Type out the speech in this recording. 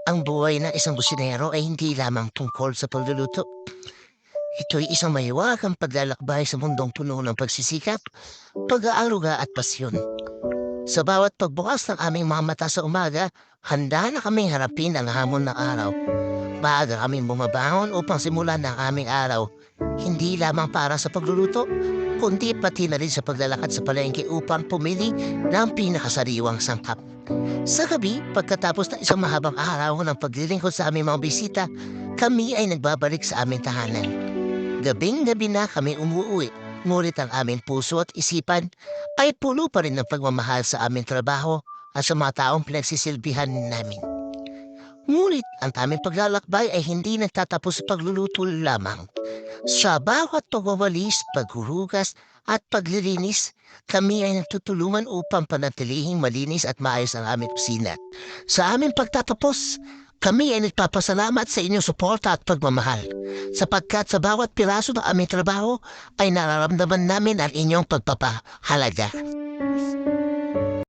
Ang buhay ng isang kusinero ay hindi lamang tungkol sa pagluluto. Ito'y isang mahiwagang paglalakbay sa mundong puno ng pagsisikap, pag-aaruga at pasyon. Sa bawat pagbukas ng aming mga mata sa umaga, handa na kaming harapin ang hamon ng araw. Maaga kaming bumabangon upang simulan ng aming araw. Hindi lamang para sa pagluluto, kundi pati na rin sa paglalakad sa palengke upang pumili ng pinakasariwang sangkap. Sa gabi, pagkatapos ng isang mahabang araw ng paglilingkod sa aming mga bisita, kami ay nagbabalik sa aming tahanan. Gabing-gabi na kami umuwi, ngunit ang aming puso at isipan ay puno pa rin ng pagmamahal sa aming trabaho at sa mga taong pinagsisilbihan namin. Ngunit ang aming paglalakbay ay hindi nagtatapos sa pagluluto lamang. Sa bawat pagwawalis, paghuhugas at paglilinis, kami ay nagtutulungan upang panatilihing malinis at maayos ang aming kusina. Sa aming pagtatapos, kami ay nagpapasalamat sa inyong suporta at pagmamahal, sapagkat sa bawat piraso ng aming trabaho ay nararamdaman namin ang inyong pagpapahalaga.